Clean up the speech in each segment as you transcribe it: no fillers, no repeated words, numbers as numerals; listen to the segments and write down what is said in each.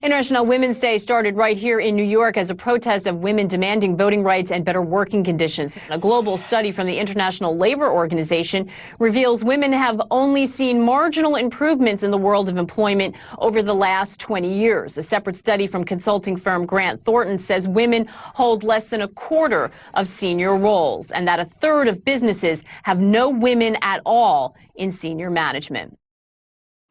International Women's Day started right here in New York as a protest of women demanding voting rights and better working conditions. A global study from the International Labor Organization reveals women have only seen marginal improvements in the world of employment over the last 20 years. A separate study from consulting firm Grant Thornton says women hold less than a quarter of senior roles and that a third of businesses have no women at all in senior management.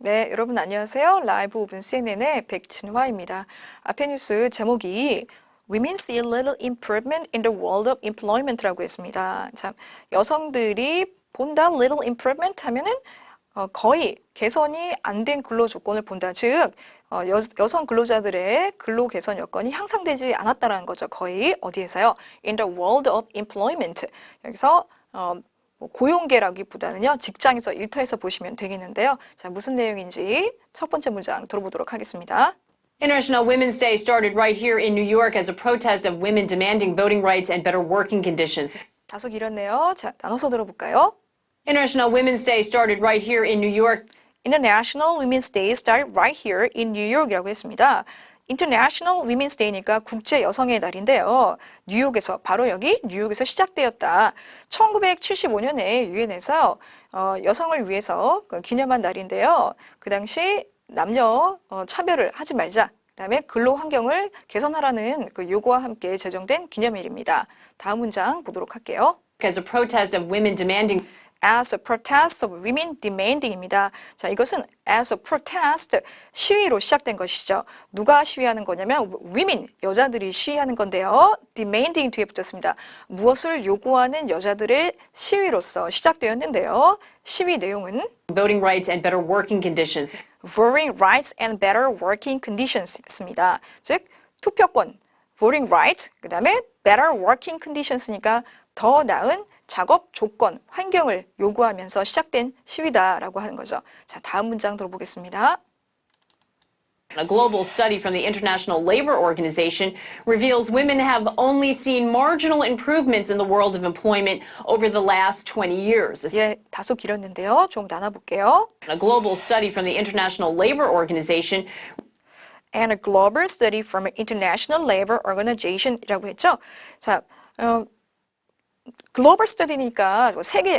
네, 여러분 안녕하세요. 라이브 오븐 CNN의 백진화입니다. 앞에 뉴스 제목이 Women see a little improvement in the world of employment라고 했습니다. 참, 여성들이 본다 little improvement 하면은 거의 개선이 안 된 근로 조건을 본다. 즉 여성 근로자들의 근로 개선 여건이 향상되지 않았다라는 거죠. 거의 어디에서요? In the world of employment. 여기서 고용계라기보다는요, 직장에서 일터에서 보시면 되겠는데요. 자, 무슨 내용인지 첫 번째 문장 들어보도록 하겠습니다. International Women's Day started right here in New York as a protest of women demanding voting rights and better working conditions. 다소 길었네요. 자, 나눠서 들어볼까요? International Women's Day started right here in New York. International Women's Day started right here in New York이라고 했습니다. International Women's Day니까 국제 여성의 날인데요. 뉴욕에서 바로 여기 뉴욕에서 시작되었다. 1975년에 유엔에서 여성을 위해서 기념한 날인데요. 그 당시 남녀 차별을 하지 말자. 그다음에 근로 환경을 개선하라는 그 요구와 함께 제정된 기념일입니다. 다음 문장 보도록 할게요. As a protest of women demanding As a protest of women demanding입니다. 자, 이것은 as a protest, 시위로 시작된 것이죠. 누가 시위하는 거냐면 women, 여자들이 시위하는 건데요. demanding 뒤에 붙었습니다. 무엇을 요구하는 여자들의 시위로서 시작되었는데요. 시위 내용은 voting rights and better working conditions. voting rights and better working conditions입니다. 즉, 투표권, voting rights, 그 다음에 better working conditions니까 더 나은 작업 조건, 환경을 요구하면서 시작된 시위다라고 하는 거죠. 자, 다음 문장 들어보겠습니다. A global study from the International Labor Organization reveals women have only seen marginal improvements in the world of employment over the last 20 years. 예, 다소 길었는데요. 좀 나눠볼게요. A global study from the International Labor Organization And a global study from an International Labor Organization이라고 했죠. 자, 글로벌 스터디니까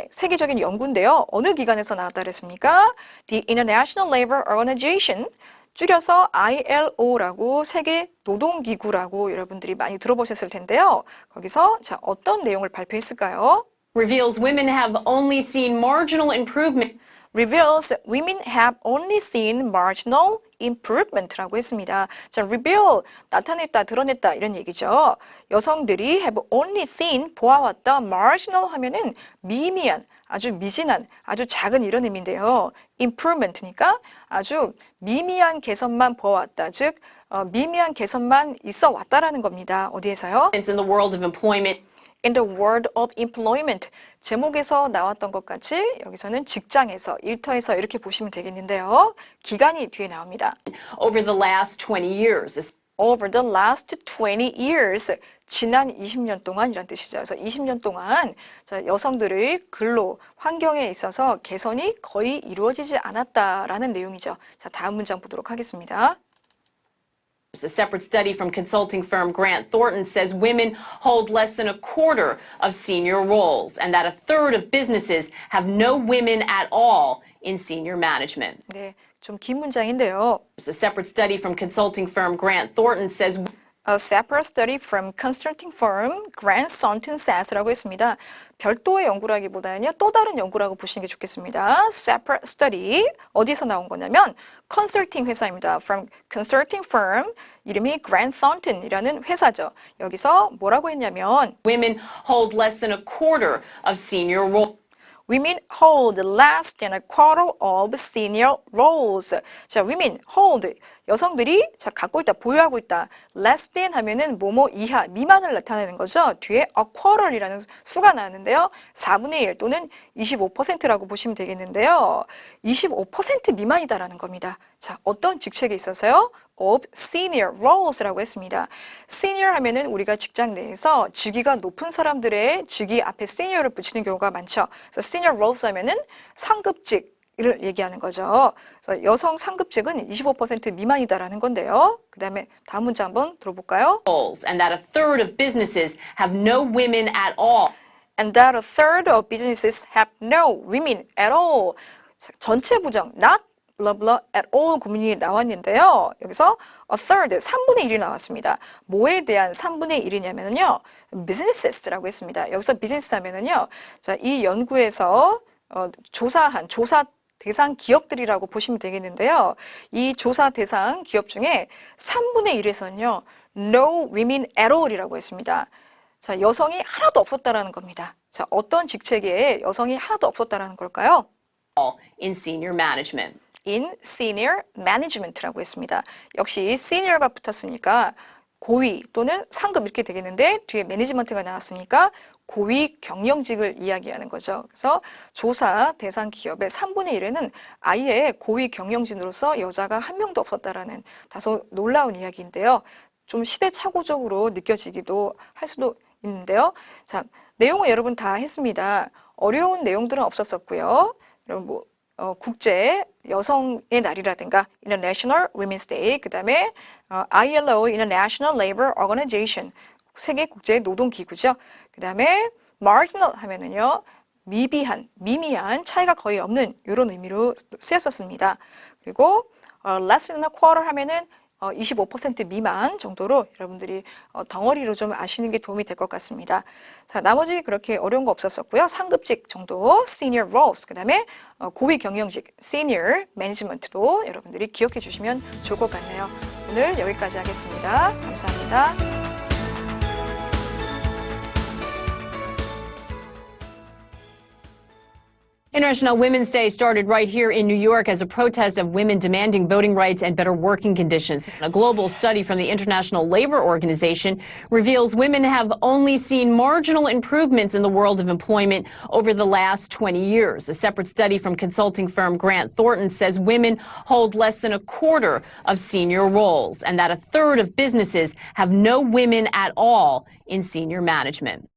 세계적인 연구인데요. 어느 기관에서 나왔다 그랬습니까? The International Labor Organization, 줄여서 ILO라고 세계 노동기구라고 여러분들이 많이 들어보셨을 텐데요. 거기서 자, 어떤 내용을 발표했을까요? reveals women have only seen marginal improvement. reveals women have only seen marginal improvement라고 했습니다. 자, reveal, 나타냈다, 드러냈다 이런 얘기죠. 여성들이 have only seen, 보아왔다, marginal 하면은 미미한, 아주 미진한, 아주 작은 이런 의미인데요. improvement니까 아주 미미한 개선만 보아왔다. 즉, 미미한 개선만 있어 왔다라는 겁니다. 어디에서요? in the world of employment. In the world of employment. 제목에서 나왔던 것 같이 여기서는 직장에서, 일터에서 이렇게 보시면 되겠는데요. 기간이 뒤에 나옵니다. Over the last 20 years. Over the last 20 years. 지난 20년 동안이란 뜻이죠. 그래서 20년 동안 여성들의 근로, 환경에 있어서 개선이 거의 이루어지지 않았다라는 내용이죠. 자, 다음 문장 보도록 하겠습니다. A separate study from consulting firm Grant Thornton says women hold less than a quarter of senior roles and that a third of businesses have no women at all in senior management. 네, 좀 긴 문장인데요. A separate study from consulting firm Grant Thornton says A separate study from consulting firm Grant Thornton says라고 했습니다. 별도의 연구라기보다는요, 또 다른 연구라고 보시는 게 좋겠습니다. Separate study, 어디서 나온 거냐면 컨설팅 회사입니다. From consulting firm, 이름이 Grant Thornton이라는 회사죠. 여기서 뭐라고 했냐면 women hold less than a quarter of senior roles. Women hold less than a quarter of senior roles. 자, women hold, 여성들이 자, 갖고 있다, 보유하고 있다. less than 하면은 뭐뭐 이하, 미만을 나타내는 거죠. 뒤에 a quarter이라는 수가 나왔는데요. 4분의 1 또는 25%라고 보시면 되겠는데요. 25% 미만이다라는 겁니다. 자, 어떤 직책에 있어서요? of senior roles라고 했습니다. senior 하면은 우리가 직장 내에서 직위가 높은 사람들의 직위 앞에 senior를 붙이는 경우가 많죠. 그래서 senior roles 하면은 상급직, 이를 얘기하는 거죠. 그래서 여성 상급직은 25% 미만이다라는 건데요. 그 다음에 다음 문제 한번 들어볼까요? roles, and that a third of businesses have no women at all. And that a third of businesses have no women at all. 전체 부정, not blah blah at all 구문이 나왔는데요. 여기서 a third, 3분의 1이 나왔습니다. 뭐에 대한 3분의 1이냐면요. businesses라고 했습니다. 여기서 business 하면은요. 자, 이 연구에서 조사한 조사 대상 기업들이라고 보시면 되겠는데요. 이 조사 대상 기업 중에 3분의 1에서는요. no women at all이라고 했습니다. 자, 여성이 하나도 없었다라는 겁니다. 자, 어떤 직책에 여성이 하나도 없었다라는 걸까요? In senior management. In senior management라고 했습니다. 역시 senior가 붙었으니까 고위 또는 상급 이렇게 되겠는데 뒤에 매니지먼트가 나왔으니까 고위 경영직을 이야기하는 거죠. 그래서 조사 대상 기업의 3분의 1에는 아예 고위 경영진으로서 여자가 한 명도 없었다라는 다소 놀라운 이야기인데요. 좀 시대착오적으로 느껴지기도 할 수도 있는데요. 자, 내용은 여러분 다 했습니다. 어려운 내용들은 없었었고요. 여러분 국제 여성의 날이라든가 International Women's Day, 그 다음에 ILO, International Labor Organization, 세계 국제 노동 기구죠. 그 다음에 marginal 하면은요 미비한, 미미한, 차이가 거의 없는 이런 의미로 쓰였었습니다. 그리고 less than a quarter 하면은 25% 미만 정도로 여러분들이 덩어리로 좀 아시는 게 도움이 될 것 같습니다. 자, 나머지 그렇게 어려운 거 없었었고요. 상급직 정도, senior roles, 그 다음에 고위 경영직, senior management도 여러분들이 기억해 주시면 좋을 것 같네요. 오늘 여기까지 하겠습니다. 감사합니다. International Women's Day started right here in New York as a protest of women demanding voting rights and better working conditions. A global study from the International Labor Organization reveals women have only seen marginal improvements in the world of employment over the last 20 years. A separate study from consulting firm Grant Thornton says women hold less than a quarter of senior roles and that a third of businesses have no women at all in senior management.